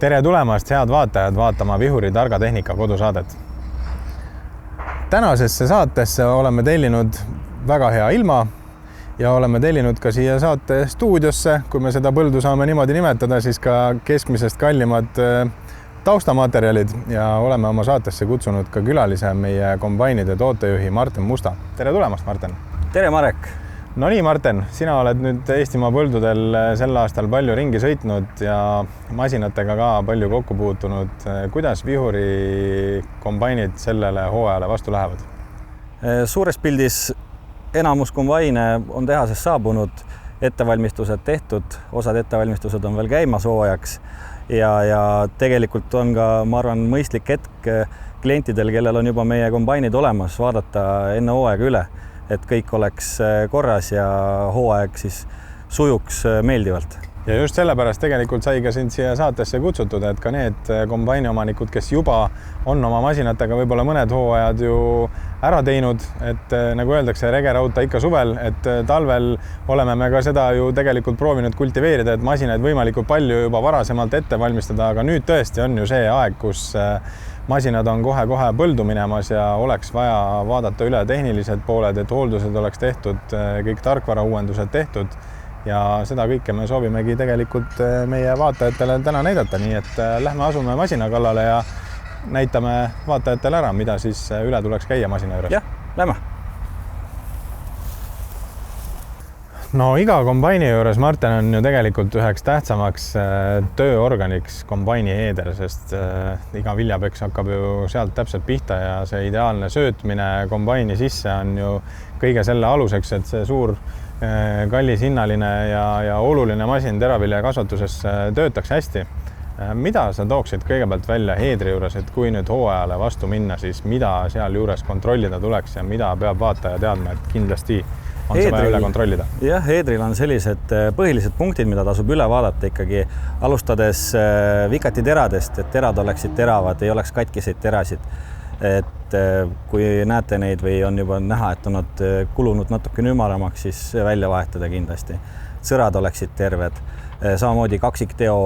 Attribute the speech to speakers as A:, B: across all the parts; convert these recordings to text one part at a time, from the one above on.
A: Tere tulemast, head vaatajad, vaatama Vihuri targa tehnika kodusaadet. Tänasesse saatesse oleme tellinud väga hea ilma ja oleme tellinud ka siia saate stuudiosse, kui me seda põldu saame niimoodi nimetada, siis ka keskmisest kallimad taustamaterjalid ja oleme oma saatesse kutsunud ka külalise meie kombainide tootejuhi Marten Musta. Tere tulemast, Marten!
B: Tere, Marek!
A: No nii, Marten, sina oled nüüd Eestimaa põldudel sel aastal palju ringi sõitnud ja masinatega ka palju kokku puutunud. Kuidas Vihuri kombainid sellele hooajale vastu lähevad?
B: Suures pildis enamus kombaine on tehases saabunud, ettevalmistused tehtud, osad ettevalmistused on veel käimas hooajaks ja tegelikult on ka, ma arvan, mõistlik hetk klientidel, kellel on juba meie kombainid olemas, vaadata enne hooaega üle, et kõik oleks korras ja hooaeg siis sujuks meeldivalt.
A: Ja just sellepärast tegelikult sai ka sind siia saatesse kutsutud, et ka need kombaini omanikud, kes juba on oma masinatega võib-olla mõned hooajad ju ära teinud, et nagu öeldakse, rege rauta ikka suvel, et talvel oleme me ka seda ju tegelikult proovinud kultiveerida, et masinaid võimalikult palju juba varasemalt ette valmistada, aga nüüd tõesti on ju see aeg, kus masinad on kohe-kohe põldu minemas ja oleks vaja vaadata üle tehnilised pooled, et hooldused oleks tehtud, kõik tarkvarauuendused tehtud ja seda kõike me soovimegi tegelikult meie vaatajatele täna näidata, nii et lähme asume masina kallale ja näitame vaatajatele ära, mida siis üle tuleks käia masina juures.
B: Jah, lähme!
A: No iga kombaini juures, Marten, on ju tegelikult üheks tähtsamaks tööorganiks kombaini eeder, sest iga viljapeks hakkab ju sealt täpselt pihta ja see ideaalne söötmine kombaini sisse on ju kõige selle aluseks, et see suur kallis hinnaline ja oluline masin teraviljakasvatuses töötaks hästi. Mida sa tooksid kõigepealt välja heedri juures, et kui nüüd hooajale vastu minna, siis mida seal juures kontrollida tuleks ja mida peab vaataja teadma, et kindlasti on see vaja üle kontrollida?
B: Jah, heedril on sellised põhilised punktid, mida tasub üle vaadata ikkagi, alustades vikati teradest, et terad oleksid teravad, ei oleks katkiseid terasid. Et kui näete neid või on juba näha, et on nad kulunud natuke ümaramaks, siis välja vahetada kindlasti. Sõrad oleksid terved, samamoodi kaksikteo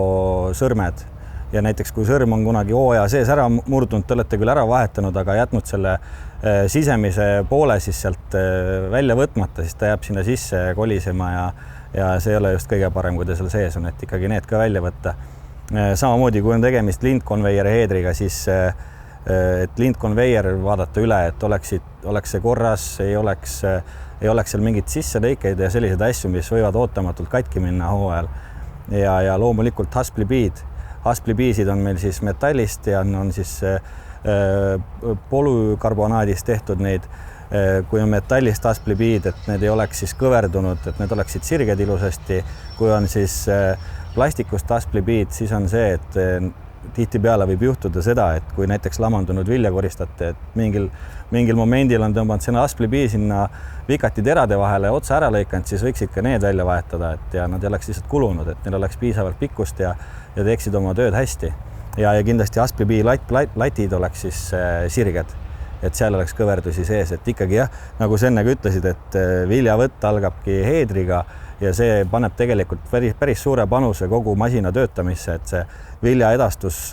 B: sõrmed ja näiteks kui sõrm on kunagi hooaja sees ära murdunud, te olete küll ära vahetanud, aga jätnud selle sisemise poole siis sealt välja võtmata, siis ta jääb sinna sisse kolisema ja see ei ole just kõige parem, kui ta seal sees on, et ikkagi need ka välja võtta. Samamoodi, kui on tegemist lindkonveieri heedriga, siis et lindkonveier vaadata üle, et oleks see korras, ei oleks seal mingit sisselõikeid ja selliseid asju, mis võivad ootamatult katki minna hooajal. Ja loomulikult hasplipiid. Hasplipiisid on meil siis metallist ja on siis polükarbonaadist tehtud neid, kui on metallist hasplipiid, et need ei oleks siis kõverdunud, et need oleksid sirged ilusasti. Kui on siis plastikust hasplipiid, siis on see, et tihtipeale võib juhtuda seda, et kui näiteks lamandunud vilja koristate, et mingil momendil on tõmbanud sinna hasplipii sinna vikati terade vahele otsa ära lõikanud, siis võiks ikka need välja vahetada, et ja nad ei oleks lihtsalt kulunud, et neil oleks piisavalt pikkust ja teeksid oma tööd hästi. Ja kindlasti hasplipii latid oleks siis sirged, et seal oleks kõverdusi sees, et ikkagi jah, nagu sa enne ütlesid, et viljavõtt algabki heedriga ja see paneb tegelikult päris suure panuse kogu masina töötamisse, et see vilja edastus,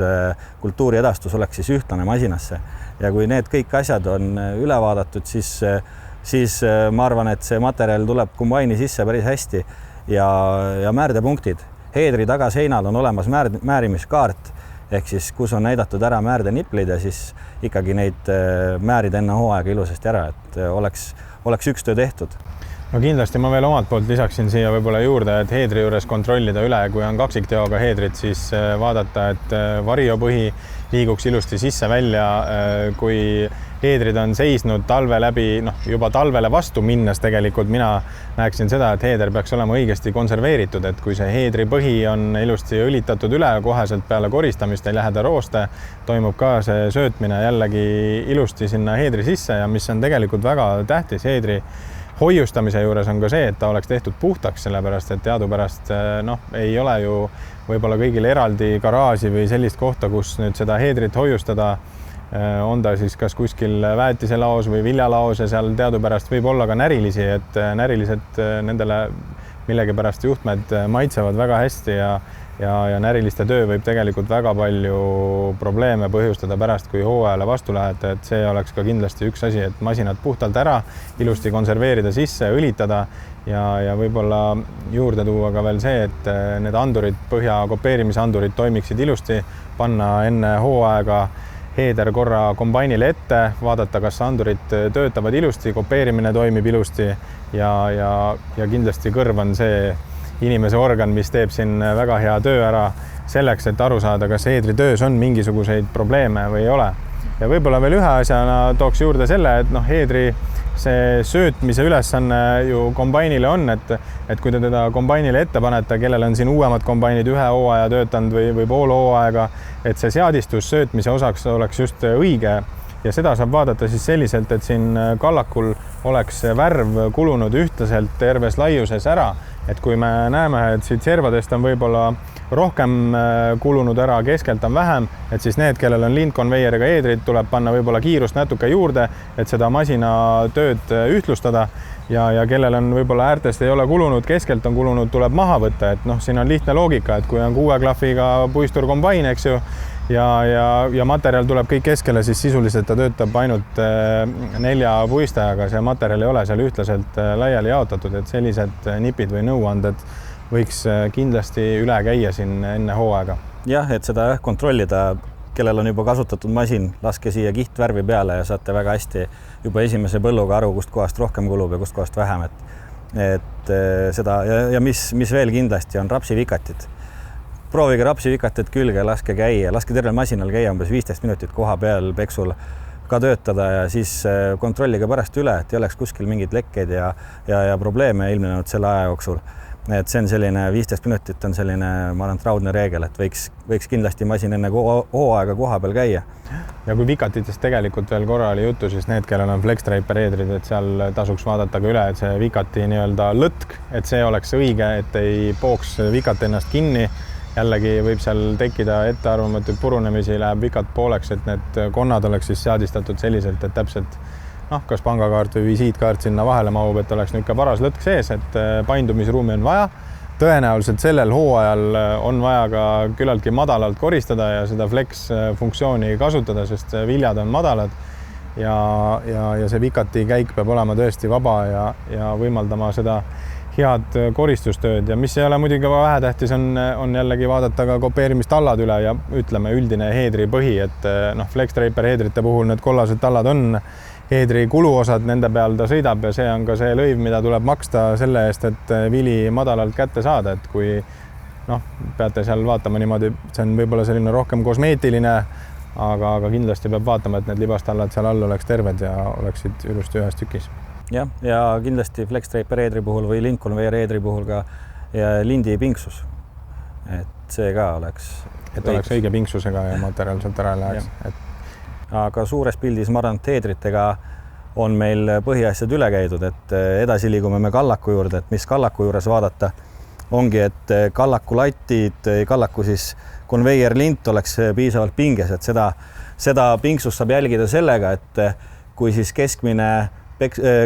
B: kultuuri edastus oleks siis ühtlane masinasse. Ja kui need kõik asjad on üle vaadatud, siis ma arvan, et see materjal tuleb kombaini sisse päris hästi ja määrdepunktid. Heedri tagaseinal on olemas määrimiskaart, ehk siis kus on näidatud ära määrdenipplid ja siis ikkagi neid määrida enne hooaega ilusasti ära, et oleks üks töö tehtud.
A: No kindlasti ma veel omalt poolt lisaksin siia võib-olla juurde, et heedri juures kontrollida üle, kui on kaksikteoga heedrid, siis vaadata, et variopõhi liiguks ilusti sisse-välja, kui heedrid on seisnud talve läbi, juba talvele vastu minnes tegelikult mina näeksin seda, et heeder peaks olema õigesti konserveeritud, et kui see heedri põhi on ilusti õlitatud üle, koheselt peale koristamist ei lähe ta rooste, toimub ka see söötmine jällegi ilusti sinna heedri sisse ja mis on tegelikult väga tähtis heedri hoiustamise juures on ka see, et ta oleks tehtud puhtaks, sellepärast et teadupärast ei ole ju võib-olla kõigil eraldi garaaži või sellist kohta, kus nüüd seda heedrit hoiustada, on ta siis kas kuskil väetiselaos või viljalaos ja seal teadupärast võib olla ka närilisi, et närilised nendele millegipärast juhtmed maitsevad väga hästi ja näriliste töö võib tegelikult väga palju probleeme põhjustada pärast, kui hooajale vastu lähete, et see oleks ka kindlasti üks asi, et masinad puhtalt ära, ilusti konserveerida sisse, õlitada ja võib-olla juurde tuua ka veel see, et need andurid, põhja kopeerimise andurid toimiksid ilusti, panna enne hooaega heeder korra kombainile ette, vaadata, kas andurid töötavad ilusti, kopeerimine toimib ilusti ja kindlasti kõrv on see inimese organ, mis teeb siin väga hea töö ära selleks, et aru saada, kas heedri töös on mingisuguseid probleeme või ei ole. Ja võib-olla veel ühe asjana tooks juurde selle, et heedri see söötmise ülesanne ju kombainile on, et kui te teda kombainile ette panete, kellel on siin uuemad kombainid ühe hooaja töötanud või pool hooaega, et see seadistus söötmise osaks oleks just õige ja seda saab vaadata siis selliselt, et siin kallakul oleks värv kulunud ühtlaselt terves laiuses ära, et kui me näeme, et siit servadest on võib-olla rohkem kulunud ära, keskelt on vähem, et siis need, kellel on lindkonveieriga heedrid, tuleb panna võib-olla kiirust natuke juurde, et seda masina tööd ühtlustada ja kellel on võib-olla äärtest ei ole kulunud, keskelt on kulunud, tuleb maha võtta, et siin on lihtne loogika, et kui on 6 klahviga puistur kombain, eks ju, ja materjal tuleb kõik keskele, siis sisuliselt ta töötab ainult 4 puistajaga, see materjal ei ole seal ühtlaselt laiali jaotatud, et sellised nipid või nõuanded võiks kindlasti üle käia siin enne hooaega.
B: Jah, et seda kontrollida, kellel on juba kasutatud masin, laske siia kihtvärvi peale ja saate väga hästi juba esimese põlluga aru, kust kohast rohkem kulub ja kust kohast vähem. Et seda ja mis veel kindlasti on rapsivikatid. Proovige rapsivikated külge, laske käia, laske tervel masinal käia umbes 15 minutit koha peal peksul ka töötada ja siis kontrollige pärast üle, et ei oleks kuskil mingid lekkeid ja probleeme ilmnenud selle aja jooksul. Et see on selline 15 minutit on selline, ma arvan, raudne reegel, et võiks kindlasti masin enne hooaega koha peal käia.
A: Ja kui vikatitest tegelikult veel korra oli juttu, siis need, kellel on FlexDraper heedrid, et seal tasuks vaadata ka üle, et see vikati nii-öelda lõtk, et see oleks õige, et ei pooks vikat ennast kinni. Jällegi võib seal tekkida ettearvamatuid purunemisi, läheb vikat pooleks, et need konnad oleks siis seadistatud selliselt, et täpselt kas pangakaart või visiitkaart sinna vahele mahub, et oleks niisugune paras lõtk sees, et paindumisruumi on vaja. Tõenäoliselt sellel hooajal on vaja ka küllaltki madalalt koristada ja seda flex funktsiooni kasutada, sest viljad on madalad ja see vikati käik peab olema tõesti vaba ja võimaldama seda head koristustööd ja mis ei ole muidugi vähetähtis, on jällegi vaadata ka kopeerimistallad üle ja ütleme üldine heedri põhi, et FlexDraper heedrite puhul need kollased tallad on heedri kuluosad, nende peal ta sõidab ja see on ka see lõiv, mida tuleb maksta selle eest, et vili madalalt kätte saada, et kui peate seal vaatama niimoodi, see on võib-olla selline rohkem kosmeetiline, aga kindlasti peab vaatama, et need libastallad seal all oleks terved ja oleksid ilusti ühes tükis.
B: Ja kindlasti FlexDraper heedri puhul või lindkonveieri heedri puhul ka lindi pinksus, et see ka oleks.
A: Et oleks õige pinksusega ja materjal sealt ära läheks.
B: Aga suures pildis ma arvan, et heedritega on meil põhiasjad üle käidud, et edasi liigume me kallaku juurde, et mis kallaku juures vaadata ongi, et kallaku latid, kallaku siis konveierlint oleks piisavalt pinges, et seda pingsust saab jälgida sellega, et kui siis keskmine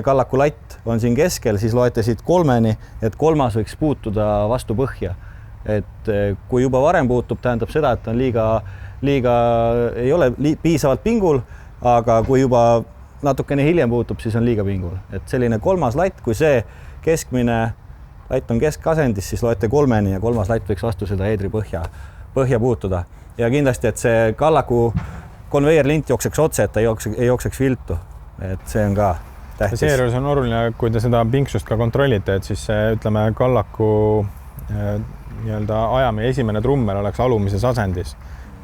B: kallaku latt on siin keskel, siis loete siit 3-ni, et 3. võiks puutuda vastu põhja. Et kui juba varem puutub, tähendab seda, et on liiga ei ole piisavalt pingul, aga kui juba natukene hiljem puutub, siis on liiga pingul. Et selline 3. latt, kui see keskmine latt on keskasendis, siis loete 3-ni ja 3. latt võiks vastu seda heedri põhja puutuda. Ja kindlasti, et see kallaku konveierlint jookseks otse, et ta ei jookseks viltu. Et see on ka tähtis.
A: Seejuures on oluline, kui te seda pingsust ka kontrollite, et siis ütleme kallaku nii-öelda ajami esimene trummel oleks alumises asendis.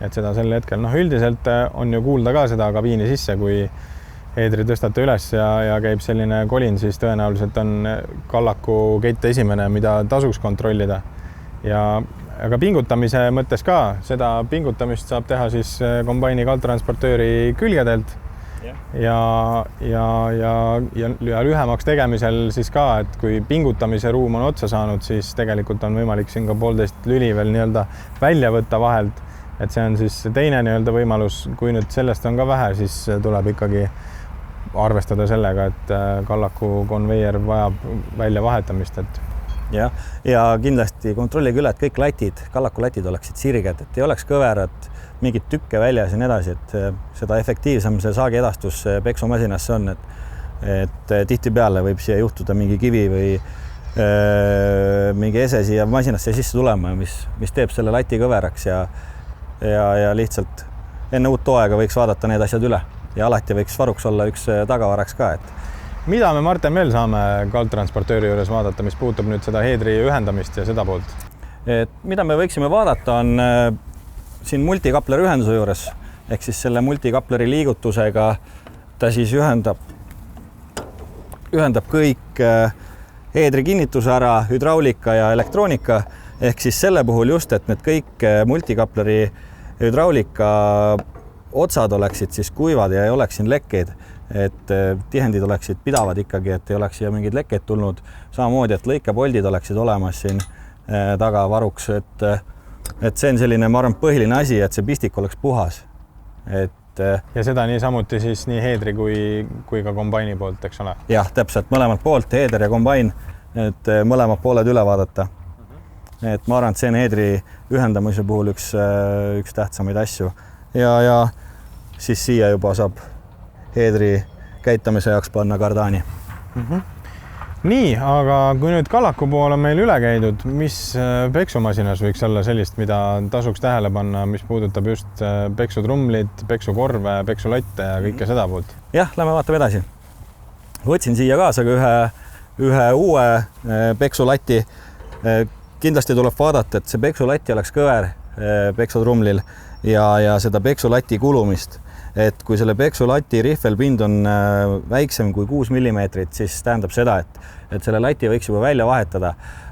A: Et seda sel hetkel, üldiselt on ju kuulda ka seda kabiini sisse, kui heedri tõstate üles ja käib selline kolin, siis tõenäoliselt on kallaku kett esimene, mida tasuks kontrollida. Aga pingutamise mõttes ka, seda pingutamist saab teha siis kombaini kaldtransportööri külgedelt ja lühemaks tegemisel siis ka, et kui pingutamise ruum on otsa saanud, siis tegelikult on võimalik siin ka 1,5 lüli veel nii-öelda välja võtta vahelt, et see on siis teine nii-öelda võimalus, kui nüüd sellest on ka vähe, siis tuleb ikkagi arvestada sellega, et kallaku konveier vajab välja vahetamist, et
B: jah, ja kindlasti kontrollige üle, et kõik latid, kallakulatid oleksid sirged, et ei oleks kõverat, mingit tükke väljas ja nii edasi, et seda efektiivsem see saagi edastus peksumasinasse on, et tihtipeale võib siia juhtuda mingi kivi või mingi ese siia masinasse sisse tulema, mis teeb selle lati kõveraks ja lihtsalt enne uut hooaega võiks vaadata need asjad üle ja alati võiks varuks olla üks tagavaraks ka, et
A: mida me, Martin, veel saame kaldtransportööri juures vaadata, mis puutub nüüd seda heedri ühendamist ja seda poolt?
B: Et mida me võiksime vaadata, on siin multikapleri ühenduse juures, ehk siis selle multikapleri liigutusega ta siis ühendab kõik heedri kinnituse ära, hüdraulika ja elektroonika, ehk siis selle puhul just, et need kõik multikapleri hüdraulika otsad oleksid siis kuivad ja ei oleks siin lekkeid, et tihendid oleksid pidavad ikkagi, et ei oleks siia mingeid lekkeid tulnud. Samamoodi, et lõikepoldid oleksid olemas siin taga varuks, et see on selline, ma arvan, põhiline asi, et see pistik oleks puhas.
A: Ja seda niisamuti siis nii heedri kui ka kombaini poolt, eks ole?
B: Jah, täpselt mõlemalt poolt, heeder ja kombain, et mõlemad pooled üle vaadata. Et ma arvan, et see on heedri ühendamise puhul üks tähtsamaid asju. Ja siis siia juba saab heedri käitamise jaoks panna kardaani.
A: Nii, aga kui nüüd kallaku poole on meil üle käidud, mis peksumasinas võiks olla sellist, mida tasuks tähele panna, mis puudutab just peksutrumlid, peksukorve, peksulatte ja kõike seda poolt?
B: Jah, lähme vaatame edasi. Võtsin siia kaasa ühe uue peksulati. Kindlasti tuleb vaadata, et see peksulati oleks kõver peksutrumlil ja seda peksulati kulumist. Et kui selle peksulati rihvelpind on väiksem kui 6 mm, siis tähendab seda, et selle lati võiks juba välja vahetada.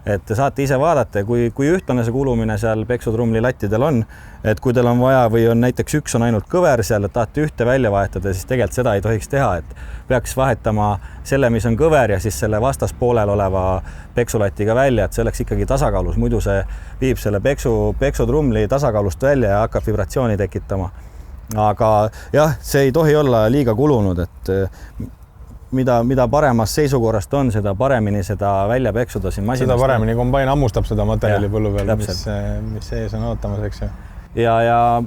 B: Et te saate ise vaadata, kui ühtlane see kulumine seal peksutrumli lattidel on, et kui teil on vaja või on näiteks üks on ainult kõver seal, et tahate ühte välja vahetada, siis tegelikult seda ei tohiks teha, et peaks vahetama selle, mis on kõver ja siis selle vastaspoolel oleva peksulatiga välja, et see oleks ikkagi tasakaalus, muidu see viib selle peksutrumli tasakaalust välja ja hakkab vibratsiooni tekitama. Aga jah, see ei tohi olla liiga kulunud, et mida paremas seisukorrast on, seda paremini seda välja peksuda siin masinast. Seda
A: paremini kombain ammustab seda materjali põllu peal, mis sees on ootamas, eks ju.
B: Ja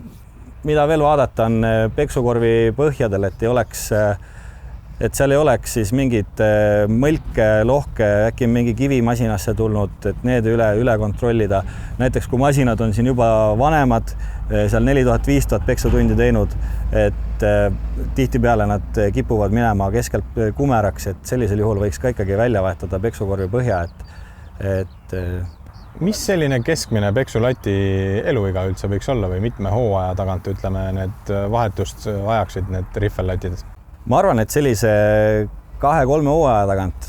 B: mida veel vaadata on peksukorvi põhjadel, et seal ei oleks siis mingit mõlke, lohke, äkki mingi kivi masinasse tulnud, et need üle kontrollida. Näiteks kui masinad on siin juba vanemad, seal 4000-5000 peksutundi teinud, et tihtipeale nad kipuvad minema keskelt kumeraks, et sellisel juhul võiks ka ikkagi välja vahetada peksukorvi põhja, et
A: mis selline keskmine peksulati eluiga üldse võiks olla või mitme hooaja tagant, ütleme, need vahetust ajaksid need rihvellatid?
B: Ma arvan, et sellise 2-3 hooaja tagant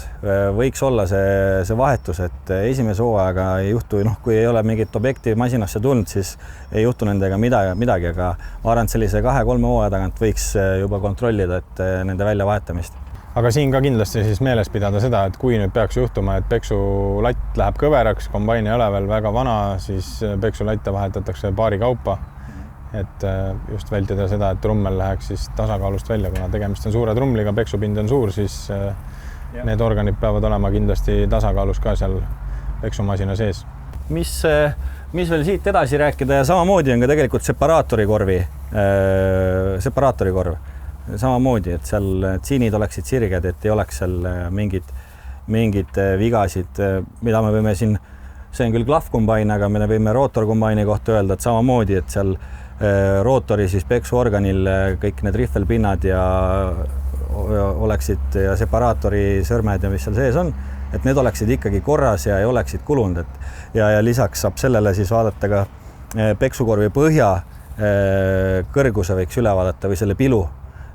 B: võiks olla see vahetus, et esimese hooajaga ei juhtu, kui ei ole mingit objekti masinasse tulnud, siis ei juhtu nendega midagi, aga ma arvan, et sellise 2-3 hooaja tagant võiks juba kontrollida, et nende väljavahetamist.
A: Aga siin ka kindlasti siis meeles pidada seda, et kui nüüd peaks juhtuma, et peksulatt läheb kõveraks, kombain ei ole veel väga vana, siis peksulatte vahetatakse paari kaupa. Et just vältida seda, et trummel läheks siis tasakaalust välja, kuna tegemist on suure trumliga, peksupind on suur, siis need organid peavad olema kindlasti tasakaalus ka seal peksumasina sees.
B: Mis veel siit edasi rääkida ja samamoodi on ka tegelikult separaatorikorv. Samamoodi, et seal tsiinid oleksid sirged, et ei oleks seal mingid vigasid, mida me võime siin, see on küll klahvkombain, aga me võime rootorkombaini kohta öelda, et samamoodi, et seal rootori siis peksuorganil kõik need rihvelpinnad ja oleksid ja separaatori sõrmed ja mis seal sees on, et need oleksid ikkagi korras ja ei oleksid kulunud, et ja lisaks saab sellele siis vaadata ka peksukorvi põhja kõrguse võiks üle vaadata või selle pilu,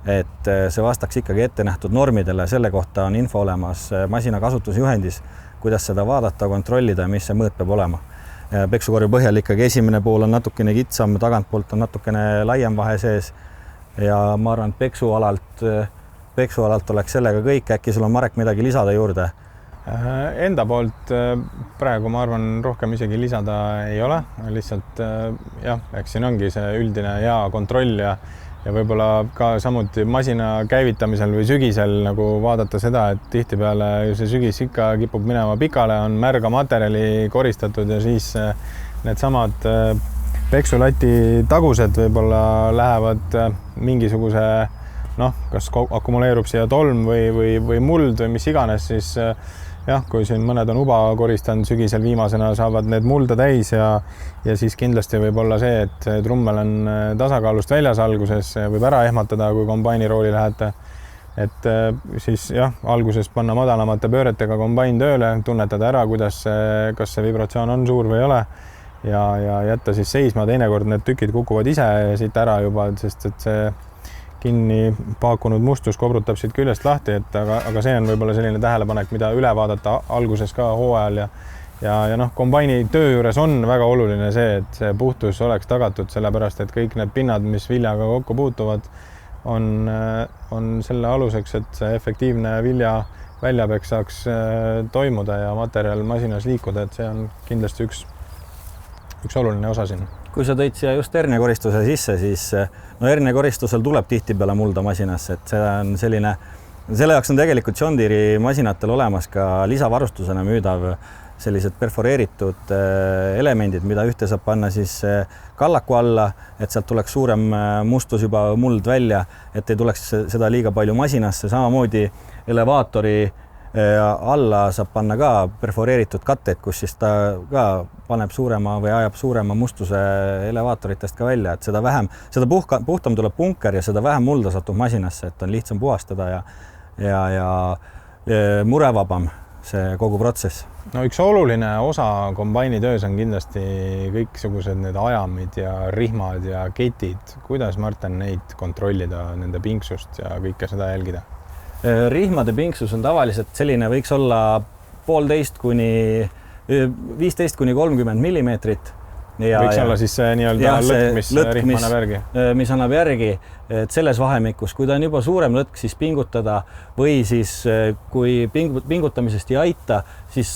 B: et see vastaks ikkagi ette nähtud normidele, selle kohta on info olemas masina kasutusjuhendis, kuidas seda vaadata, kontrollida, mis see mõõt peab olema. Peksukorvi põhjal ikkagi esimene pool on natukene kitsam, tagantpoolt on natukene laiem vahe sees ja ma arvan, et peksualalt oleks sellega kõik. Äkki sul on, Marek, midagi lisada juurde?
A: Enda poolt praegu ma arvan, rohkem isegi lisada ei ole. Lihtsalt jah, eks siin ongi see üldine hea kontroll ja ja võib-olla ka samuti masina käivitamisel või sügisel nagu vaadata seda, et tihtipeale ju see sügis ikka kipub minema pikale, on märga materjali koristatud ja siis needsamad peksulati tagused võib-olla lähevad mingisuguse kas akumuleerub siia tolm või muld või mis iganes, siis jah, kui siin mõned on uba koristanud sügisel viimasena, saavad need mulda täis ja siis kindlasti võib olla see, et trummel on tasakaalust väljas alguses, võib ära ehmatada, kui kombaini rooli lähete. Et siis jah, alguses panna madalamate pööretega kombain tööle, tunnetada ära, kas see vibratsioon on suur või ei ole ja jätta siis seisma. Teinekord need tükid kukuvad ise siit ära juba, sest et see kinni paakunud mustus kobrutab siit küljest lahti, aga see on võib-olla selline tähelepanek, mida üle vaadata alguses ka hooajal ja kombaini töö juures on väga oluline see, et see puhtus oleks tagatud, sellepärast et kõik need pinnad, mis viljaga kokku puutuvad, on selle aluseks, et see efektiivne vilja väljapeks saaks toimuda ja materjal masinas liikuda, et see on kindlasti üks oluline osa siin.
B: Kui sa tõid siia just herniakoristuse sisse, siis herniakoristusel tuleb tihtipeale mulda masinasse, et see on selline, selle jaoks on tegelikult John Deere'i masinatel olemas ka lisavarustusena müüdav sellised perforeeritud elemendid, mida ühte saab panna siis kallaku alla, et sealt tuleks suurem mustus juba muld välja, et ei tuleks seda liiga palju masinasse. Samamoodi elevaatori alla saab panna ka perforeeritud katted, kus siis ta ka paneb suurema või ajab suurema mustuse elevaatoritest ka välja, et seda puhtam tuleb punker ja seda vähem mulda satub masinasse, et on lihtsam puhastada ja murevabam see kogu protsess.
A: No üks oluline osa kombaini töös on kindlasti kõiksugused need ajamid ja rihmad ja ketid. Kuidas, Martin, neid kontrollida, nende pingsust ja kõike seda jälgida?
B: Rihmade pingsus on tavaliselt selline, võiks olla 15 kuni 30 millimeetrit.
A: Võiks olla siis see nii-öelda lõtk, mis rihma annab järgi.
B: Mis annab järgi, et selles vahemikus, kui ta on juba suurem lõtk, siis pingutada või siis kui pingutamisest ei aita, siis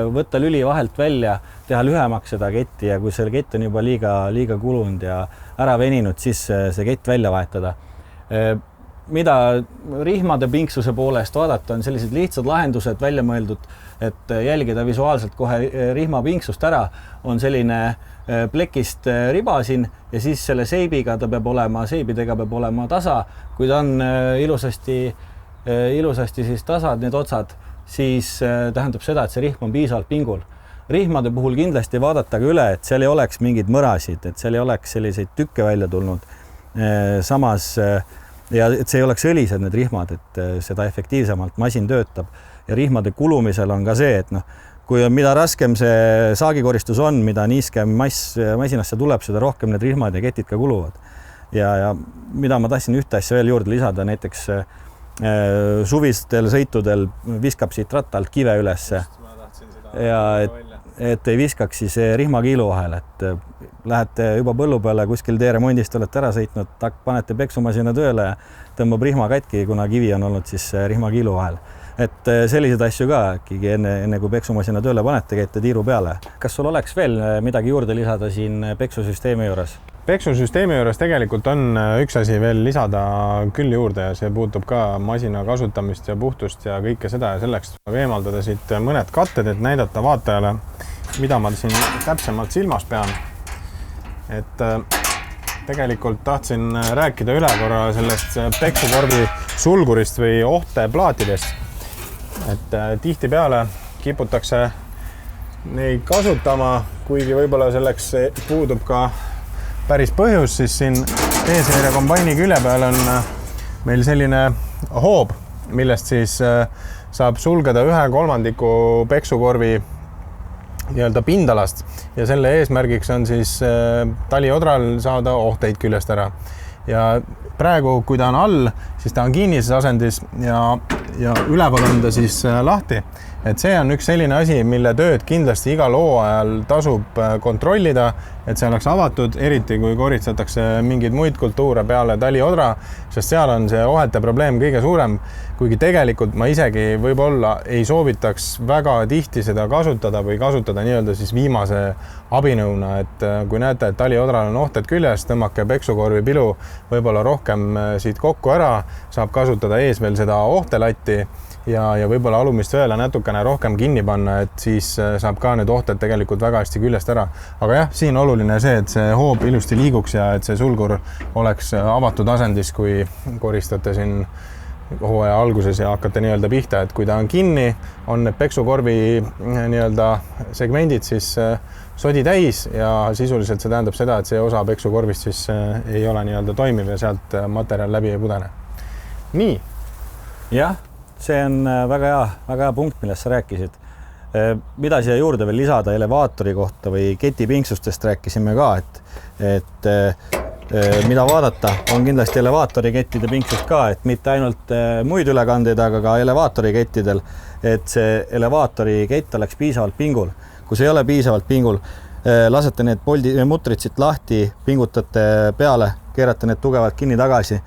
B: võtta lüli vahelt välja, teha lühemaks seda ketti ja kui see kett on juba liiga kulunud ja ära veninud, siis see kett välja vahetada. Mida rihmade pingsuse poolest vaadata, on sellised lihtsad lahendused välja mõeldud, et jälgida visuaalselt kohe rihma pingsust ära, on selline plekist riba siin ja siis selle seibidega peab olema tasa. Kui ta on ilusasti siis tasad need otsad, siis tähendab seda, et see rihm on piisavalt pingul. Rihmade puhul kindlasti vaadatage üle, et seal ei oleks mingeid mõrasid, et seal ei oleks selliseid tükke välja tulnud. Samas ja et see ei oleks õlised need rihmad, et seda efektiivsemalt masin töötab ja rihmade kulumisel on ka see, et kui on mida raskem see saagikoristus on, mida niiskem mass masinasse tuleb, seda rohkem need rihmad ja ketid ka kuluvad. Ja mida ma tahtsin ühte asja veel juurde lisada, näiteks suvistel sõitudel viskab siit rattalt kive ülesse ja et ei viskaks siis rihmakiilu vahel, et lähete juba põllu peale kuskil teeremondist, olete ära sõitnud, panete peksumasina tööle ja tõmbab rihma katki, kuna kivi on olnud siis rihmakiilu vahel. Et selliseid asju ka enne kui peksumasina tööle panete, käite tiiru peale. Kas sul oleks veel midagi juurde lisada siin peksusüsteemi juures?
A: Peksusüsteemi juures tegelikult on üks asi veel lisada küll juurde ja see puutub ka masina kasutamist ja puhtust ja kõike seda ja selleks eemaldada siit mõned katted, et näidata vaatajale, mida ma siin täpsemalt silmas pean. Et tegelikult tahtsin rääkida üle korra sellest peksukorvi sulgurist või ohteplaatidest. Et tihtipeale kiputakse neid kasutama, kuigi võib-olla selleks puudub ka päris põhjus, siis siin T-seeria kombaini külje peal on meil selline hoob, millest siis saab sulgeda 1/3 peksukorvi nii-öelda pindalast ja selle eesmärgiks on siis taliodral saada ohteid küljest ära. Ja praegu, kui ta on all, siis ta on kinnises asendis ja ja üleval on ta siis lahti. Et see on üks selline asi, mille tööd kindlasti igal hooajal tasub kontrollida, et see oleks avatud, eriti kui koritsetakse mingeid muid kultuure peale taliodra, sest seal on see ohete probleem kõige suurem, kuigi tegelikult ma isegi võib-olla ei soovitaks väga tihti seda kasutada või kasutada nii-öelda siis viimase abinõuna, et kui näete, et taliodral on ohted küljes, tõmmake peksukorvi pilu võib-olla rohkem siit kokku ära, saab kasutada ees veel seda ohtelatti ja võib-olla alumist veele natukene rohkem kinni panna, et siis saab ka need ohted tegelikult väga hästi küljest ära. Aga jah, siin oluline see, et see hoob ilusti liiguks ja et see sulgur oleks avatud asendis, kui koristate siin hooaja alguses ja hakkate nii-öelda pihta, et kui ta on kinni, on need peksukorvi nii-öelda segmendid siis sodi täis ja sisuliselt see tähendab seda, et see osa peksukorvist siis ei ole nii-öelda toimiv ja sealt materjal läbi ei pudene. Nii.
B: Jah. See on väga hea punkt, millest sa rääkisid. Mida siia juurde veel lisada elevaatori kohta või ketipingsustest rääkisime ka, et mida vaadata, on kindlasti elevaatori kettide pingsust ka, et mitte ainult muid ülekandeid, aga ka elevaatori kettidel, et see elevaatori kett oleks piisavalt pingul. Kui see ei ole piisavalt pingul, lasete need mutrid siit lahti, pingutate peale, keerate need tugevalt kinni tagasi.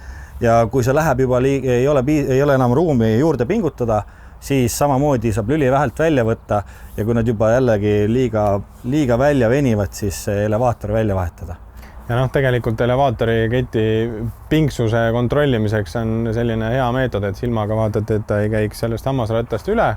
B: Ja kui see läheb juba, ei ole enam ruumi juurde pingutada, siis samamoodi saab lüli vähelt välja võtta ja kui nad juba jällegi liiga välja venivad, siis elevaator välja vahetada.
A: Ja tegelikult elevaatori keti pingsuse kontrollimiseks on selline hea meetod, et silmaga vaatate, et ta ei käiks sellest hammasrattast üle,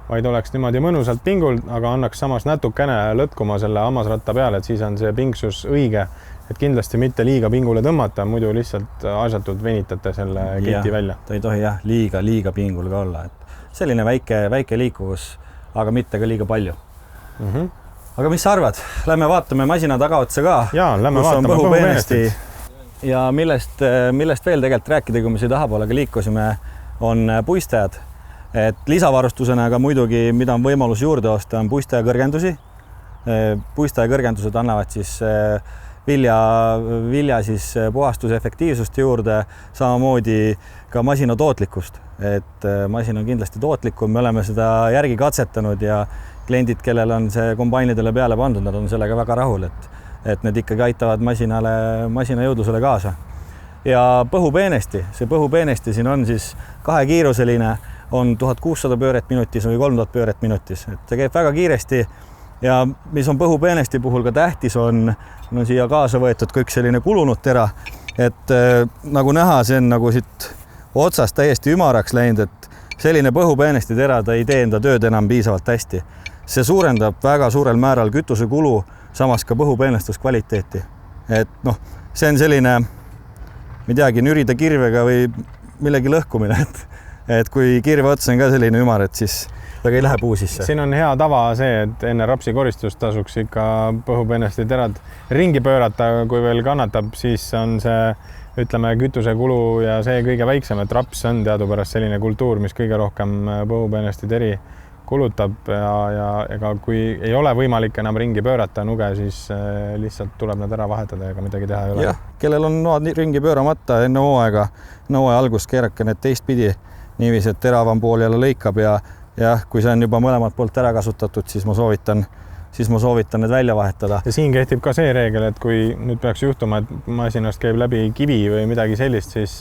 A: vaid oleks niimoodi mõnusalt pingul, aga annaks samas natukene lõtkuma selle hammasratta peale, et siis on see pingsus õige. Et kindlasti mitte liiga pingule tõmmata, muidu lihtsalt asjatult venitate selle keti välja.
B: Ta ei tohi liiga pingul ka olla. Et selline väike liikuvus, aga mitte ka liiga palju. Aga mis sa arvad? Lähme vaatame masina tagaotsa ka.
A: Jaa, lähme vaatame
B: põhupeenestit. Ja millest veel tegelikult rääkida, kui me siia tahapoole liikusime, on puistajad. Et lisavarustusena aga muidugi, mida on võimalus juurde osta, on puistaja kõrgendusi. Puistaja kõrgendused annavad siis vilja siis puhastuse efektiivsust juurde, samamoodi ka masina tootlikkust. Et masin on kindlasti tootlikum, me oleme seda järgi katsetanud ja kliendid, kellel on see kombainidele peale pandud, nad on sellega väga rahul, et need ikkagi aitavad masina jõudlusele kaasa. Ja see põhupeenesti siin on siis kahekiiruseline, on 1600 pööret minutis või 3000 pööret minutis, et see käib väga kiiresti. Ja mis on põhupeenesti puhul ka tähtis on siia kaasa võetud kõik selline kulunud tera, et nagu näha, see on nagu siit otsast täiesti ümaraks läinud, et selline põhupeenesti tera, ta ei tee enda tööd enam piisavalt hästi. See suurendab väga suurel määral kütusekulu, samas ka põhupeenestuskvaliteeti. Et see on selline, ma ei teagi, nürida kirvega või millegi lõhkumine, et kui kirve ots on ka selline ümar, et siis aga ei lähe puu sisse.
A: Siin on hea tava see, et enne rapsi koristust tasuks ikka põhupeenesti terad ringi pöörata, kui veel kannatab, siis on see, ütleme, kütusekulu ja see kõige väiksem, et raps on teadupärast selline kultuur, mis kõige rohkem põhupeenesti teri kulutab ja ega kui ei ole võimalik enam ringi pöörata nuge, siis lihtsalt tuleb nad ära vahetada, ega midagi teha ei ole.
B: Jah, kellel on noad ringi pööramata enne hooaega algust keerake need teistpidi niiviisi, et teravam pool jälle lõikab ja kui see on juba mõlemad poolt ära kasutatud, siis ma soovitan need välja vahetada.
A: Ja siin kehtib ka see reegel, et kui nüüd peaks juhtuma, et masinast käib läbi kivi või midagi sellist, siis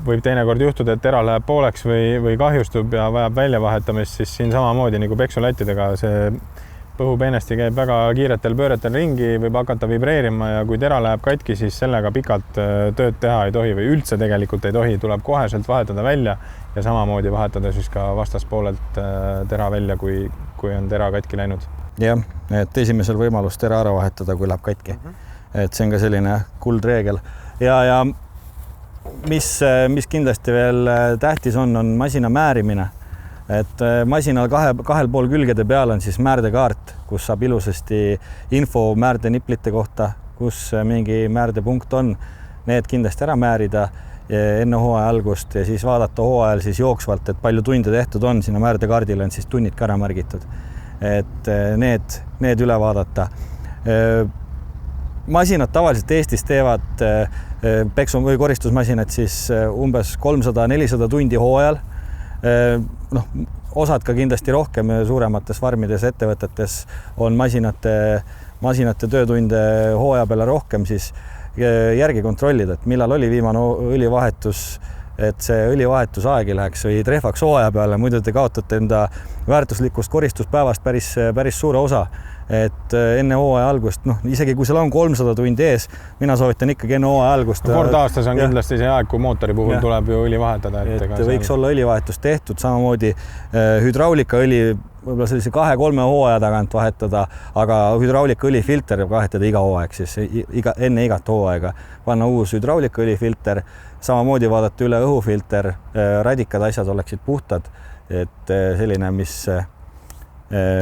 A: võib teinekord juhtuda, et tera läheb pooleks või kahjustub ja vajab välja vahetamist, siis siin samamoodi nagu peksulättidega see põhupeenesti käib väga kiiretel pööretel ringi, võib hakata vibreerima ja kui tera läheb katki, siis sellega pikalt tööd teha ei tohi või üldse tegelikult ei tohi, tuleb koheselt vahetada välja ja samamoodi vahetada siis ka vastaspoolelt tera välja, kui on tera katki läinud.
B: Jah, et esimesel võimalus tera ära vahetada, kui läheb katki. Et see on ka selline kuldreegel. Ja mis kindlasti veel tähtis on masina määrimine. Et masinal kahel pool külgede peal on siis määrdekaart, kus saab ilusasti info määrde niplite kohta, kus mingi määrdepunkt on. Need kindlasti ära määrida enne hooaja algust ja siis vaadata hooajal siis jooksvalt, et palju tunde tehtud on. Sinna määrde-kaardile on siis tunnid ka ära märgitud. Et need üle vaadata. Masinad tavaliselt Eestis teevad peksu- või koristusmasinad siis umbes 300-400 tundi hooajal. noh, osad ka kindlasti rohkem suuremates farmides, ettevõtetes on masinate töötunde hooaja peale rohkem, siis järgi kontrollida, et millal oli viimane õlivahetus, et see õlivahetusaeg ei läheks või trehvaks hooaja peale, muidu te kaotate enda väärtuslikust koristuspäevast päris suure osa. Et enne hooaja algust, noh, isegi kui seal on 300 tundi ees, mina soovitan ikkagi enne hooaja algust.
A: Kord aastas on kindlasti see aeg, kui mootori puhul tuleb ju õli vahetada.
B: Et võiks olla õlivahetus tehtud, samamoodi hüdraulikaõli võib-olla sellise 2-3 hooaja tagant vahetada, aga hüdraulikaõlifilter vahetada iga hooaeg, siis enne igat hooaega panna uus hüdraulikaõlifilter, samamoodi vaadata üle õhufilter, radikad asjad oleksid puhtad, et selline,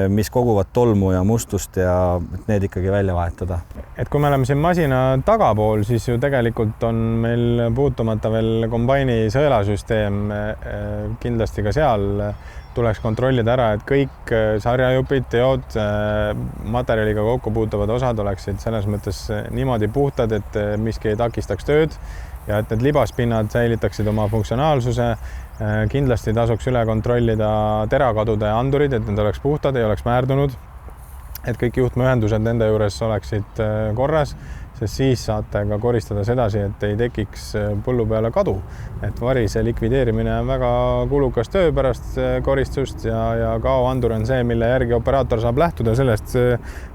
B: mis koguvad tolmu ja mustust ja need ikkagi välja vahetada.
A: Et kui me oleme siin masina tagapool, siis ju tegelikult on meil puutumata veel kombaini sõelasüsteem. Kindlasti ka seal tuleks kontrollida ära, et kõik sarjajupid, teod, materjaliga kokku puutuvad osad oleksid selles mõttes niimoodi puhtad, et miski ei takistaks tööd ja et need libaspinnad säilitaksid oma funktsionaalsuse. Kindlasti tasuks üle kontrollida terakadude andurid, et need oleks puhtad, ei oleks määrdunud, et kõik juhtmeühendused nende juures oleksid korras, sest siis saate ka koristada sedasi, et ei tekiks põllu peale kadu. Et varise likvideerimine on väga kulukas töö pärast koristust ja kaoandur on see, mille järgi operaator saab lähtuda sellest,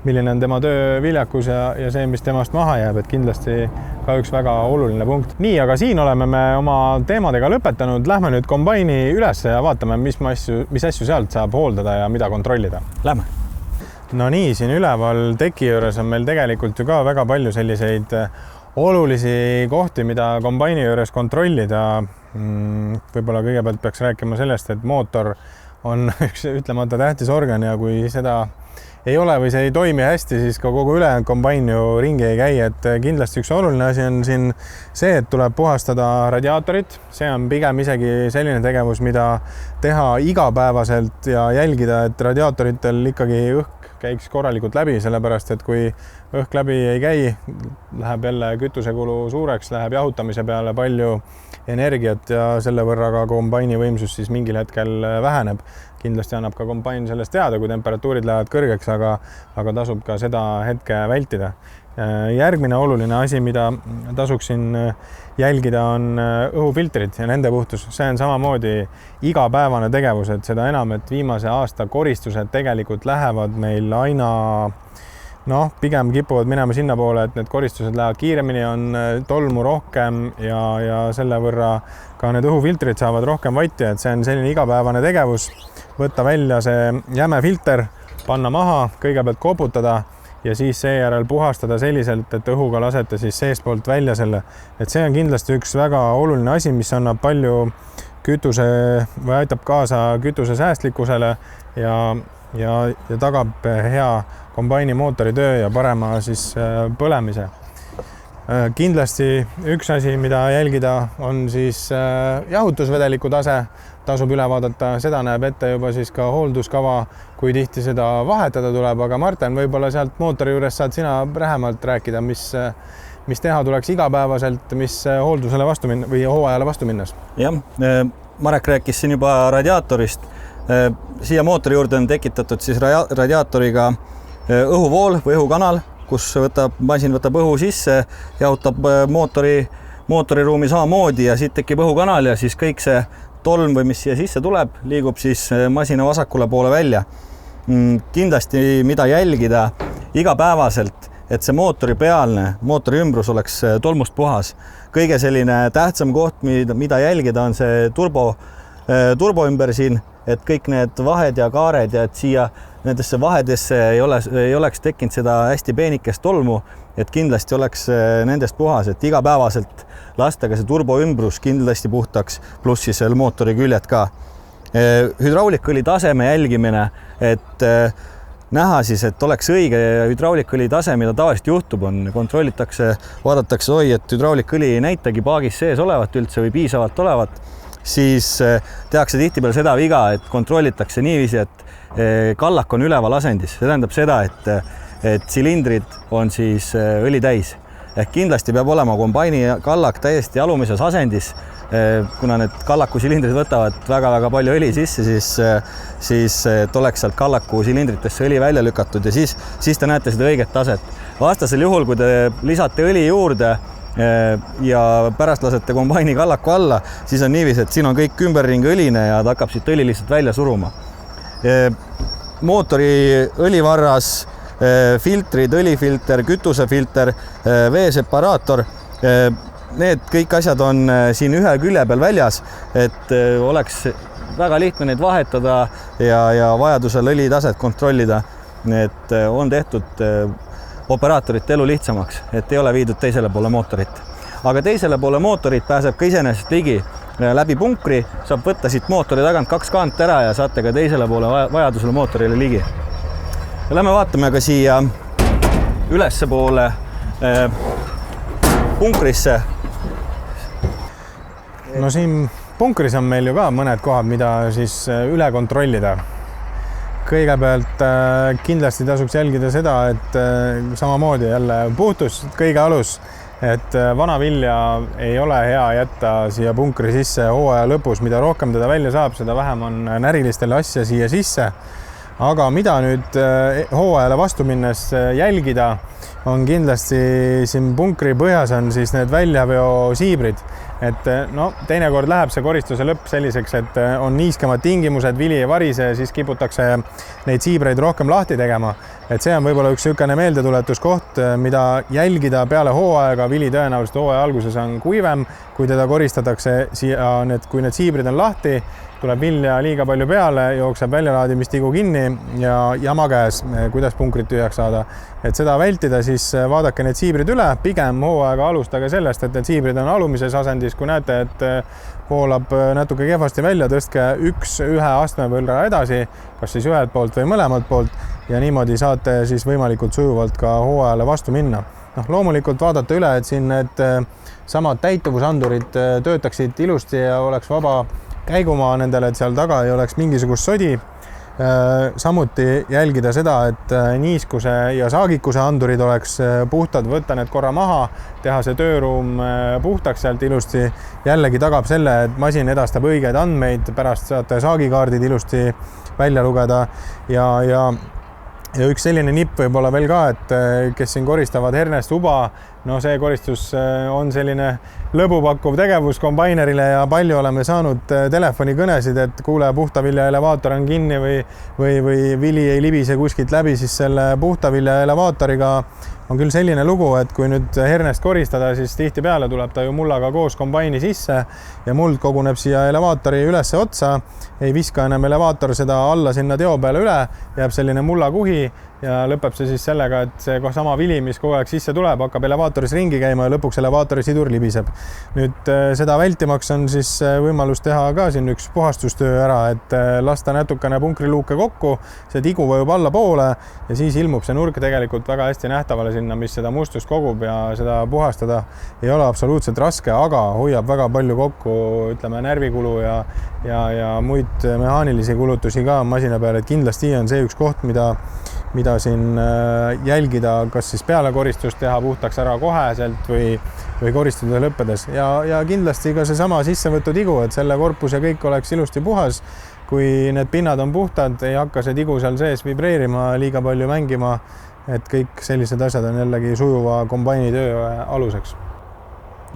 A: milline on tema töö viljakus ja see, mis temast maha jääb, et kindlasti ka üks väga oluline punkt. Nii, aga siin oleme me oma teemadega lõpetanud. Lähme nüüd kombaini üles ja vaatame, mis asju sealt saab hooldada ja mida kontrollida.
B: Lähme.
A: No nii, siin üleval teki juures on meil tegelikult ju ka väga palju selliseid olulisi kohti, mida kombaini juures kontrollida. Võib-olla kõigepealt peaks rääkima sellest, et mootor on üks ütlemata tähtis organ ja kui seda ei ole või see ei toimi hästi, siis ka kogu ülejäänud kombain ju ringi ei käi, et kindlasti üks oluline asi on siin see, et tuleb puhastada radiaatorit. See on pigem isegi selline tegevus, mida teha igapäevaselt ja jälgida, et radiaatoritel ikkagi õhk käiks korralikult läbi, sellepärast, et kui õhk läbi ei käi, läheb jälle kütusekulu suureks, läheb jahutamise peale palju energiat ja selle võrra ka kombaini võimsus siis mingil hetkel väheneb. Kindlasti annab ka kombain sellest teada, kui temperatuurid lähevad kõrgeks, aga tasub ka seda hetke vältida. Järgmine oluline asi, mida tasuksin jälgida, on õhufiltrid ja nende puhtus. See on samamoodi igapäevane tegevus, et seda enam, et viimase aasta koristused tegelikult lähevad meil aina, pigem kipuvad minema sinna poole, et need koristused lähevad kiiremini, on tolmu rohkem ja selle võrra ka need õhufiltrid saavad rohkem vatti, et see on selline igapäevane tegevus. Võtta välja see jäme filter, panna maha, kõigepealt koputada ja siis seejärel puhastada selliselt, et õhuga lasete siis seestpoolt välja selle. Et see on kindlasti üks väga oluline asi, mis annab palju kütuse või aitab kaasa kütuse säästlikkusele ja tagab hea kombaini mootori töö ja parema siis põlemise. Kindlasti üks asi, mida jälgida, on siis jahutusvedeliku tase. Tasub üle vaadata, seda näeb ette juba siis ka hoolduskava, kui tihti seda vahetada tuleb, aga Martin, võib-olla sealt mootori juures saad sina lähemalt rääkida, mis teha tuleks igapäevaselt, mis hooldusele vastu minna või hooajale vastu minnes.
B: Jah, Marek rääkis siin juba radiaatorist. Siia mootori juurde on tekitatud siis radiaatoriga õhuvool või õhukanal, kus masin võtab õhu sisse, jahutab mootoriruumi samamoodi ja siit tekib õhukanal ja siis kõik see tolm või mis siia sisse tuleb, liigub siis masina vasakule poole välja. Kindlasti mida jälgida igapäevaselt, et see mootori ümbrus oleks tolmust puhas. Kõige selline tähtsam koht, mida jälgida, on see turbo ümber siin, et kõik need vahed ja kaared ja et siia nendesse vahedesse ei oleks tekkinud seda hästi peenikest tolmu, et kindlasti oleks nendest puhas, et igapäevaselt lastega see turbo ümbrus kindlasti puhtaks, pluss siis seal mootori küljed ka. Hüdraulikõli taseme jälgimine, et näha siis, et oleks õige hüdraulikõli tase, mida tavaliselt juhtub, kontrollitakse, vaadatakse, et hüdraulikõli ei näitagi paagis sees olevat üldse või piisavalt olevat, siis tehakse tihtipeale seda viga, et kontrollitakse niiviisi, et kallak on üleval asendis. See tähendab seda, et silindrid on siis õli täis. Ehk kindlasti peab olema kombaini kallak täiesti alumises asendis, kuna need kallaku silindrid võtavad väga-väga palju õli sisse, siis et oleks sealt kallaku silindritesse õli välja lükatud ja siis te näete seda õiget taset. Vastasel juhul, kui te lisate õli juurde ja pärast lasete kombaini kallaku alla, siis on niiviisi, et siin on kõik ümberringi õline ja ta hakkab siit õli lihtsalt välja suruma. Mootori õlivarras, filtrid, õlifilter, kütusefilter, veeseparaator, need kõik asjad on siin ühe külje peal väljas, et oleks väga lihtne neid vahetada ja vajadusel õlitaset kontrollida. Et on tehtud operaatorite elu lihtsamaks, et ei ole viidud teisele poole mootorit. Aga teisele poole mootorit pääseb ka iseenesest ligi läbi punkri, saab võtta siit mootori tagant 2 kaant ära ja saate ka teisele poole vajadusele mootorile ligi. Ja lähme vaatame ka siia ülesse poole punkrisse.
A: No siin punkris on meil ju ka mõned kohad, mida siis üle kontrollida. Kõigepealt kindlasti tasuks jälgida seda, et samamoodi jälle puhtus kõige alus, et vana vilja ei ole hea jätta siia punkri sisse hooaja lõpus. Mida rohkem teda välja saab, seda vähem on närilistel asja siia sisse. Aga mida nüüd hooajale vastu minnes jälgida, on kindlasti siin punkri põhjas on siis need väljaveo siibrid. Et teinekord läheb see koristuse lõpp selliseks, et on niiskemad tingimused, vili ei varise, siis kiputakse neid siibreid rohkem lahti tegema. Et see on võib-olla üks niisugune meeldetuletuskoht, mida jälgida peale hooaega. Vili tõenäoliselt hooaja alguses on kuivem, kui teda koristatakse siia, kui need siibrid on lahti, tuleb vilja liiga palju peale, jookseb väljalaadimistigu kinni ja jama käes, kuidas punkrit tühjaks saada. Et seda vältida, siis vaadake need siibrid üle, pigem hooaega alustage sellest, et need siibrid on alumises asendis, kui näete, et voolab natuke kehvasti välja, tõstke ühe astme võrra edasi, kas siis ühelt poolt või mõlemalt poolt ja niimoodi saate siis võimalikult sujuvalt ka hooajale vastu minna. Loomulikult vaadata üle, et siin need samad täituvusandurid töötaksid ilusti ja oleks vaba käigumaa nendele, et seal taga ei oleks mingisugust sodi. Samuti jälgida seda, et niiskuse ja saagikuse andurid oleks puhtad, võtta need korra maha, teha see tööruum puhtaks sealt ilusti. Jällegi tagab selle, et masin edastab õigeid andmeid, pärast saate saagikaardid ilusti välja lugeda ja üks selline nipp võib olla veel ka, et kes siin koristavad hernest uba, see koristus on selline lõbupakkuv tegevus kombainerile ja palju oleme saanud telefonikõnesid, et kuule, puhtavilja elevaator on kinni või vili ei libise kuskilt läbi, siis selle puhtavilja elevaatoriga on küll selline lugu, et kui nüüd hernest koristada, siis tihtipeale tuleb ta ju mullaga koos kombaini sisse ja muld koguneb siia elevaatori ülesse otsa, ei viska enam elevaator seda alla sinna teo peale üle, jääb selline mullakuhi ja lõpeb see siis sellega, et see sama vili, mis kogu aeg sisse tuleb, hakkab elevaatoris ringi käima ja lõpuks elevaatori sidur libiseb. Nüüd seda vältimaks on siis võimalus teha ka siin üks puhastustöö ära, et lasta natukene punkriluuke kokku, see tigu vajub alla poole ja siis ilmub see nurk tegelikult väga hästi nähtavale sinna, mis seda mustust kogub ja seda puhastada ei ole absoluutselt raske, aga hoiab väga palju kokku, ütleme, närvikulu ja muid mehaanilisi kulutusi ka masina peale, et kindlasti on see üks koht, mida siin jälgida, kas siis peale koristust teha puhtaks ära koheselt või koristuse lõppedes ja kindlasti ka seesama sissevõtutigu, et selle korpus ja kõik oleks ilusti puhas. Kui need pinnad on puhtad, ei hakka see tigu seal sees vibreerima, liiga palju mängima, et kõik sellised asjad on jällegi sujuva kombaini töö aluseks.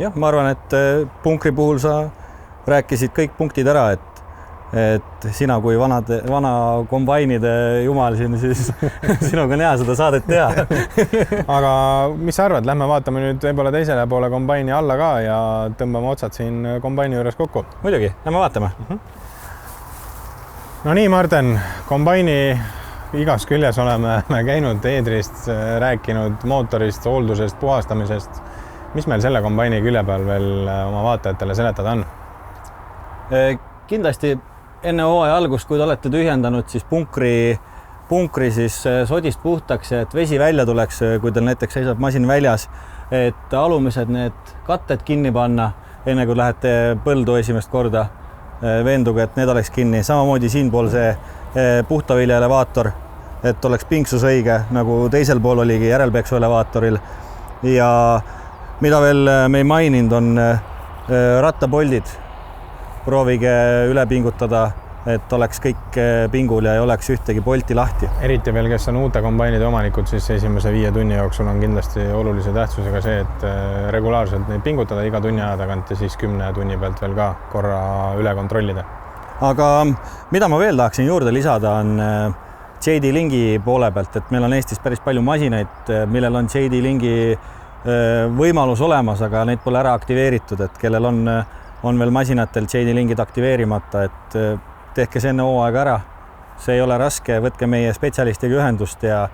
B: Jah, ma arvan, et punkri puhul sa rääkisid kõik punktid ära, et sina kui vana kombainide jumal siin, siis sinuga on hea seda saadet teha.
A: Aga mis sa arvad, lähme vaatame nüüd võib-olla teisele poole kombaini alla ka ja tõmbame otsad siin kombaini juures kokku?
B: Muidugi, lähme vaatame.
A: No nii, Marten, kombaini igas küljes oleme käinud eedrist, rääkinud mootorist, hooldusest, puhastamisest. Mis meil selle kombaini külje peal veel oma vaatajatele seletada on?
B: Kindlasti enne hooaja algust, kui te olete tühjendanud, siis punkri siis sodist puhtaks, et vesi välja tuleks, kui teil näiteks seisab masin väljas, et alumised need katted kinni panna, enne kui lähete põldu esimest korda. Veenduge, et need oleks kinni. Samamoodi siinpool see puhtavilja elevaator, et oleks pinksus õige, nagu teisel pool oligi järelpeksu elevaatoril. Ja mida veel me ei maininud, on rattapoldid. proovige üle pingutada, et oleks kõik pingul ja ei oleks ühtegi polti lahti.
A: Eriti veel, kes on uute kombainide omanikud, siis esimese 5 tunni jooksul on kindlasti olulise tähtsusega see, et regulaarselt neid pingutada iga tunni aja tagant ja siis 10 tunni pealt veel ka korra üle kontrollida.
B: Aga mida ma veel tahaksin juurde lisada, on JD Lingi poole pealt, et meil on Eestis päris palju masinaid, millel on JD Lingi võimalus olemas, aga neid pole ära aktiveeritud, et kellel on veel masinatel JD Lingid aktiveerimata, et tehke see enne hooaega ära. See ei ole raske, võtke meie spetsialistiga ühendust ja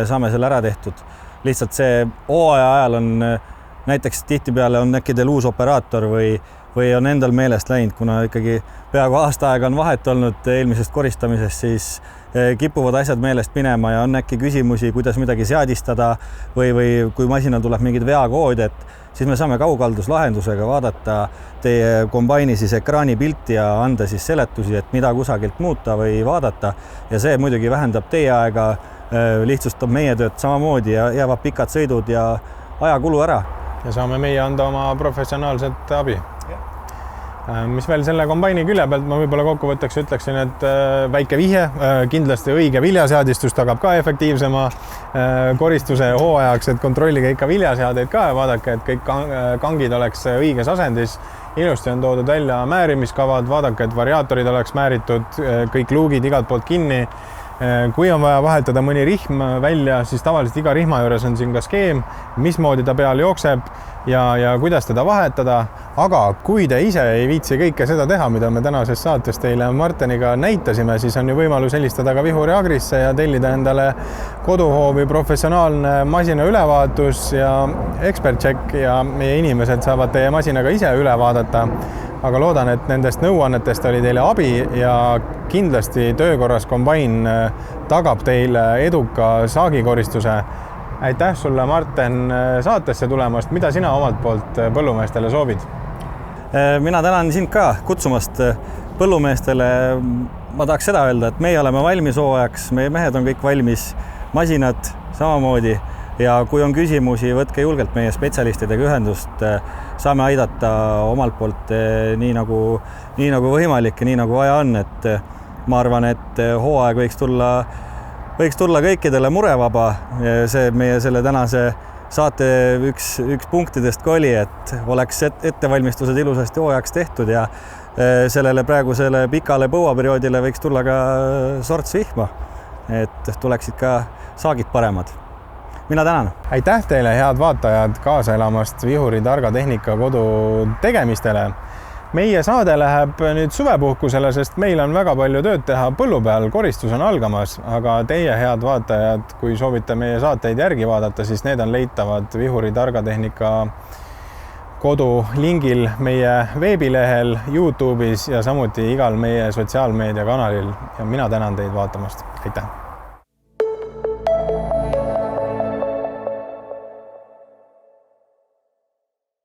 B: saame selle ära tehtud. Lihtsalt see hooaja ajal on näiteks tihtipeale on äkki teil uus operaator või on endal meelest läinud, kuna ikkagi peaaegu aasta aega on vahet olnud eelmisest koristamisest, siis kipuvad asjad meelest minema ja on äkki küsimusi, kuidas midagi seadistada või kui masinal tuleb mingid veakood, et siis me saame kaugalduslahendusega vaadata teie kombaini siis ekraani pilti ja anda siis seletusi, et mida kusagilt muuta või vaadata. Ja see muidugi vähendab teie aega, lihtsustab meie tööd samamoodi ja jäävad pikad sõidud ja ajakulu ära.
A: Ja saame meie anda oma professionaalset abi. Mis veel selle kombaini külje pealt ma võib-olla kokkuvõtteks ütleksin, et väike vihje, kindlasti õige viljaseadistus tagab ka efektiivsema koristuse hooajaks, et kontrollige ikka viljaseadeid ka ja vaadake, et kõik kangid oleks õiges asendis. Ilusti on toodud välja määrimiskavad, vaadake, et variaatorid oleks määritud, kõik luugid igalt poolt kinni. Kui on vaja vahetada mõni rihm välja, siis tavaliselt iga rihma juures on siin ka skeem, mismoodi ta peal jookseb ja kuidas teda vahetada. Aga kui te ise ei viitsi kõike seda teha, mida me tänases saates teile Marteniga näitasime, siis on ju võimalus helistada ka Vihuri Agrisse ja tellida endale koduhoovi professionaalne masina ülevaatus ja ekspert-check ja meie inimesed saavad teie masinaga ise üle vaadata. Aga loodan, et nendest nõuannetest oli teile abi ja kindlasti töökorras kombain tagab teile eduka saagikoristuse. Aitäh sulle, Marten, saatesse tulemast. Mida sina omalt poolt põllumeestele soovid?
B: Mina tänan sind ka kutsumast põllumeestele. Ma tahaks seda öelda, et meie oleme valmis hooajaks, meie mehed on kõik valmis, masinad samamoodi. Ja kui on küsimusi, võtke julgelt meie spetsialistidega ühendust, saame aidata omalt poolt nii nagu võimalik ja nii nagu vaja on, et ma arvan, et hooaeg võiks tulla kõikidele murevaba. See meie selle tänase saate üks punktidest ka oli, et oleks ettevalmistused ilusasti hooajaks tehtud ja sellele praegusele pikale põuaperioodile võiks tulla ka sorts vihma, et tuleksid ka saagid paremad. Mina tänan. Aitäh teile, head vaatajad, kaasa elamast Vihuri targa tehnika kodu tegemistele. Meie saade läheb nüüd suvepuhkusele, sest meil on väga palju tööd teha põllu peal, koristus on algamas, aga teie, head vaatajad, kui soovite meie saateid järgi vaadata, siis need on leitavad Vihuri targa tehnika kodu lingil meie veebilehel, YouTube'is ja samuti igal meie sotsiaalmeedia kanalil. Ja mina tänan teid vaatamast. Aitäh!